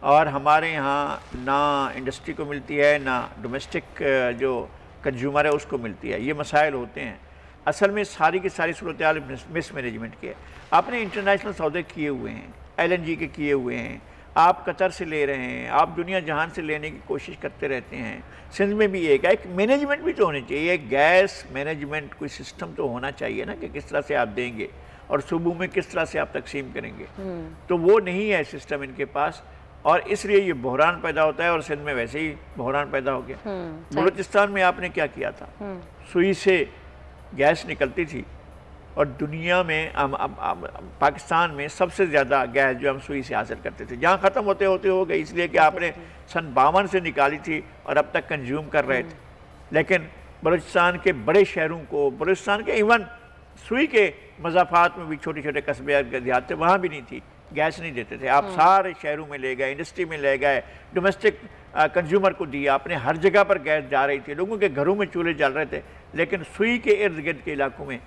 اور ہمارے یہاں نہ انڈسٹری کو ملتی ہے، نہ ڈومیسٹک جو کنزیومر ہے اس کو ملتی ہے۔ یہ مسائل ہوتے ہیں۔ اصل میں ساری کی ساری صورتحال مس مینجمنٹ کی ہے۔ آپ نے انٹرنیشنل سودے کیے ہوئے ہیں، ایل این جی کے کیے ہوئے ہیں، آپ قطر سے لے رہے ہیں، آپ دنیا جہان سے لینے کی کوشش کرتے رہتے ہیں۔ سندھ میں بھی ایک مینجمنٹ بھی تو ہونی چاہیے، گیس مینجمنٹ کوئی سسٹم تو ہونا چاہیے نا، کہ کس طرح سے آپ دیں گے اور صوبوں میں کس طرح سے آپ تقسیم کریں گے، تو وہ نہیں ہے سسٹم ان کے پاس۔ اور اس لیے یہ بحران پیدا ہوتا ہے، اور سندھ میں ویسے ہی بحران پیدا ہو گیا۔ بلوچستان میں آپ نے کیا کیا تھا؟ سوئی سے گیس نکلتی تھی، اور دنیا میں پاکستان میں سب سے زیادہ گیس جو ہم سوئی سے حاصل کرتے تھے، جہاں ختم ہوتے ہوتے ہو گئی، اس لیے کہ آپ نے سن 52 سے نکالی تھی اور اب تک کنزیوم کر رہے تھے۔ لیکن بلوچستان کے بڑے شہروں کو، بلوچستان کے ایون سوئی کے مضافات میں بھی چھوٹے چھوٹے قصبے اور دیہات تھے، وہاں بھی نہیں تھی، گیس نہیں دیتے تھے۔ آپ سارے شہروں میں لے گئے، انڈسٹری میں لے گئے، ڈومیسٹک کنزیومر کو دیا، آپ نے ہر جگہ پر گیس جا رہی تھی، لوگوں کے گھروں میں چولہے جل رہے تھے، لیکن سوئی کے ارد گرد کے علاقوں میں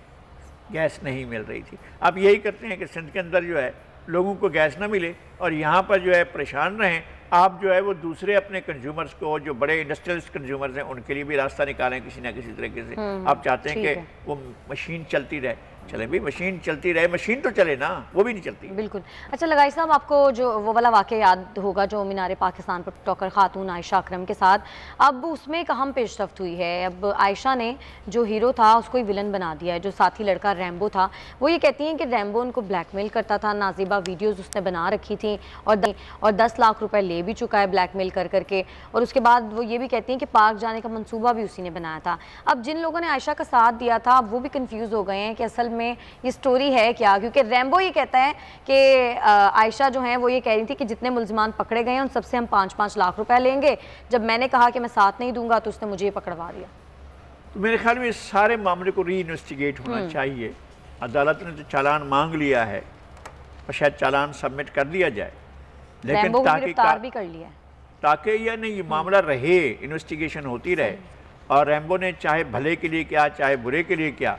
گیس نہیں مل رہی تھی۔ آپ یہی کرتے ہیں کہ سندھ کے اندر جو ہے لوگوں کو گیس نہ ملے اور یہاں پر جو ہے پریشان رہیں، آپ جو ہے وہ دوسرے اپنے کنزیومرز کو، جو بڑے انڈسٹریلسٹ کنزیومرز ہیں، ان کے لیے بھی راستہ نکالیں کسی نہ کسی طریقے سے۔ آپ چاہتے ہیں کہ وہ مشین چلتی رہے، چلیں بھی مشین چلتی رہے، مشین تو چلے نا، وہ بھی نہیں چلتی۔ بالکل۔ اچھا لگائی صاحب، آپ کو جو وہ والا واقعہ یاد ہوگا جو مینار پاکستان پر ٹاکر خاتون عائشہ اکرم کے ساتھ، اب اس میں ایک اہم پیش رفت ہوئی ہے۔ اب عائشہ نے جو ہیرو تھا اس کو ہی ولن بنا دیا ہے، جو ساتھی لڑکا ریمبو تھا۔ وہ یہ کہتی ہیں کہ ریمبو ان کو بلیک میل کرتا تھا، نازیبہ ویڈیوز اس نے بنا رکھی تھیں، اور 10 لاکھ روپے لے بھی چکا ہے بلیک میل کر کے، اور اس کے بعد وہ یہ بھی کہتی ہیں کہ پاک جانے کا منصوبہ بھی اسی نے بنایا تھا۔ اب جن لوگوں نے عائشہ کا ساتھ دیا تھا وہ بھی کنفیوز ہو گئے ہیں کہ اصل میں یہ سٹوری ہے کیا، کیونکہ ریمبو یہ کہتا ہے کہ عائشہ جو ہیں وہ یہ کہہ رہی تھی کہ جتنے ملزمان پکڑے گئے ہیں ان سب سے ہم 5-5 لاکھ روپے لیں گے، جب میں نے کہا کہ میں ساتھ نہیں دوں گا تو اس نے مجھے پکڑوا دیا۔ تو میرے خیال میں اس سارے معاملے کو ری انویسٹیگیٹ ہونا چاہیے۔ عدالت نے تو چالان مانگ لیا ہے اور شاید چالان سبمٹ کر دیا جائے، ریمبو کو گرفتار بھی کر لیا ہے تاکہ یہ معاملہ رہے، انویسٹیگیشن ہوتی رہے۔ اور ریمبو نے چاہے بھلے کے لیے کیا، چاہے برے کے لیے کیا،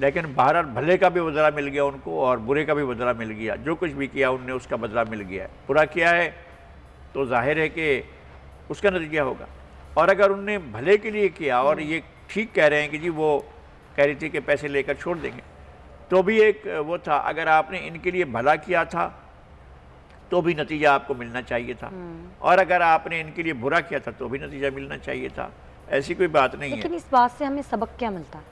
لیکن بہرحال بھلے کا بھی بدلہ مل گیا ان کو اور برے کا بھی بدلہ مل گیا۔ جو کچھ بھی کیا انہوں نے اس کا بدلہ مل گیا ہے۔ برا کیا ہے تو ظاہر ہے کہ اس کا نتیجہ ہوگا، اور اگر انہوں نے بھلے کے لیے کیا اور یہ ٹھیک کہہ رہے ہیں کہ جی وہ کہہ رہی تھی کہ پیسے لے کر چھوڑ دیں گے، تو بھی ایک وہ تھا، اگر آپ نے ان کے لیے بھلا کیا تھا تو بھی نتیجہ آپ کو ملنا چاہیے تھا، اور اگر آپ نے ان کے لیے برا کیا تھا تو بھی نتیجہ ملنا چاہیے تھا۔ ایسی کوئی بات نہیں ہے۔ لیکن اس بات سے ہمیں سبق کیا ملتا ہے؟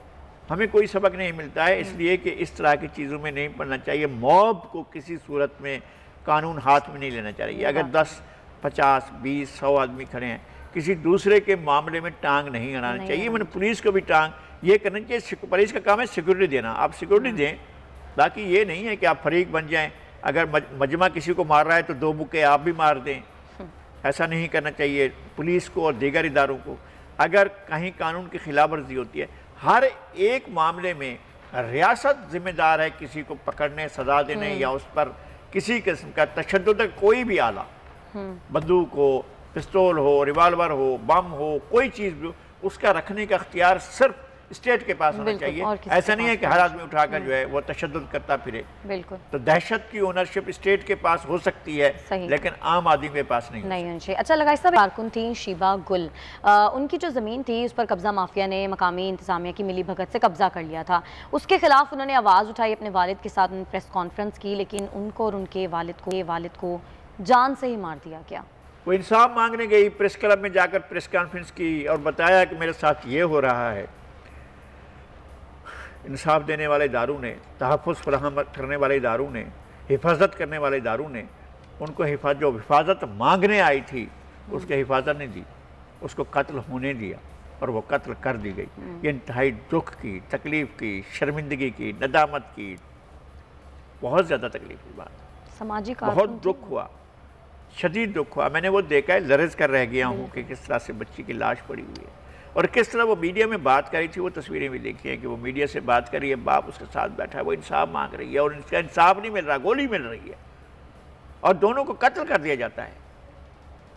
ہمیں کوئی سبق نہیں ملتا ہے، اس لیے کہ اس طرح کی چیزوں میں نہیں پڑنا چاہیے۔ موب کو کسی صورت میں قانون ہاتھ میں نہیں لینا چاہیے۔ اگر 10، 50، 20، 100 آدمی کھڑے ہیں، کسی دوسرے کے معاملے میں ٹانگ نہیں اڑانا چاہیے۔ میں نے پولیس کو بھی ٹانگ یہ کرنا چاہیے، پولیس کا کام ہے سیکورٹی دینا، آپ سیکورٹی دیں، باقی یہ نہیں ہے کہ آپ فریق بن جائیں۔ اگر مجمع کسی کو مار رہا ہے تو 2 مکے آپ بھی مار دیں، ایسا نہیں کرنا چاہیے پولیس کو اور دیگر اداروں کو۔ اگر کہیں قانون کی خلاف ورزی ہوتی ہے، ہر ایک معاملے میں ریاست ذمہ دار ہے کسی کو پکڑنے، سزا دینے، یا اس پر کسی قسم کا تشدد، کوئی بھی آلہ، بندوق ہو، پستول ہو، ریوالور ہو، بم ہو، کوئی چیز بھی ہو، اس کا رکھنے کا اختیار صرف اسٹیٹ کے پاس ہونا چاہیے۔ ایسا نہیں ہے کہ ہر آدمی اٹھا کر جو ہے وہ تشدد کرتا پھرے۔ بالکل۔ تو دہشت کی اونرشپ اسٹیٹ کے پاس ہو سکتی ہے، لیکن عام آدمی کے پاس نہیں ہونی چاہیے۔ اچھا لگا صاحب، کارکن تھیں شیبہ گل، ان کی جو زمین تھی اس پر قبضہ مافیا نے مقامی انتظامیہ کی ملی بھگت سے قبضہ کر لیا تھا۔ اس کے خلاف انہوں نے آواز اٹھائی، اپنے والد کے ساتھ پریس کانفرنس کی، لیکن ان کو اور ان کے والد کو جان سے ہی مار دیا گیا۔ وہ انصاف مانگنے گئی، پریس کلب میں جا کر پریس کانفرنس کی اور بتایا کہ میرے ساتھ یہ ہو رہا ہے۔ انصاف دینے والے اداروں نے، تحفظ فراہم کرنے والے اداروں نے، حفاظت کرنے والے اداروں نے ان کو جو حفاظت مانگنے آئی تھی اس کے حفاظت نہیں دی، اس کو قتل ہونے دیا اور وہ قتل کر دی گئی۔ یہ انتہائی دکھ کی، تکلیف کی، شرمندگی کی، ندامت کی، بہت زیادہ تکلیف کی بات، سماجی بہت دکھ ہوا، شدید دکھ ہوا۔ میں نے وہ دیکھا ہے، لرز کر رہ گیا ہوں کہ کس طرح سے بچی کی لاش پڑی ہوئی ہے، اور کس طرح وہ میڈیا میں بات کری تھی۔ وہ تصویریں بھی دیکھی ہیں کہ وہ میڈیا سے بات کری ہے، باپ اس کے ساتھ بیٹھا ہے، وہ انصاف مانگ رہی ہے اور اس کا انصاف نہیں مل رہا، گولی مل رہی ہے اور دونوں کو قتل کر دیا جاتا ہے۔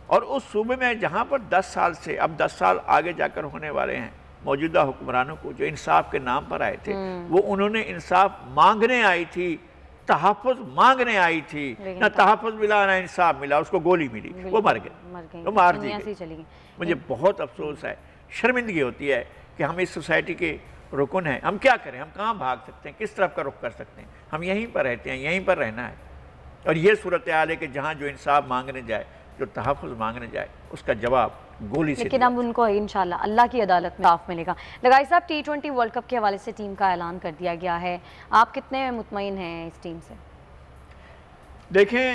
اور اس صوبے میں جہاں پر 10 سال سے اب 10 سال آگے جا کر ہونے والے ہیں، موجودہ حکمرانوں کو جو انصاف کے نام پر آئے تھے، وہ انہوں نے انصاف مانگنے آئی تھی، تحفظ مانگنے آئی تھی، نہ تحفظ ملا نہ انصاف ملا، اس کو گولی ملی، وہ مر گئے، وہ مار دی گئی۔ مجھے بہت افسوس ہے، شرمندگی ہوتی ہے کہ ہم اس سوسائٹی کے رکن ہیں، ہم کیا کریں، ہم کہاں بھاگ سکتے ہیں، کس طرف کا رخ کر سکتے ہیں، ہم یہیں پر رہتے ہیں، یہیں پر رہنا ہے۔ اور یہ صورتحال ہے کہ جہاں جو انصاف مانگنے جائے، جو تحفظ مانگنے جائے، اس کا جواب گولی سے، لیکن اب ان کو انشاءاللہ اللہ کی عدالت میں صاف ملے گا۔ لگائی صاحب، T20 ورلڈ کپ کے حوالے سے ٹیم کا اعلان کر دیا گیا ہے، آپ کتنے مطمئن ہیں اس ٹیم سے؟ دیکھیں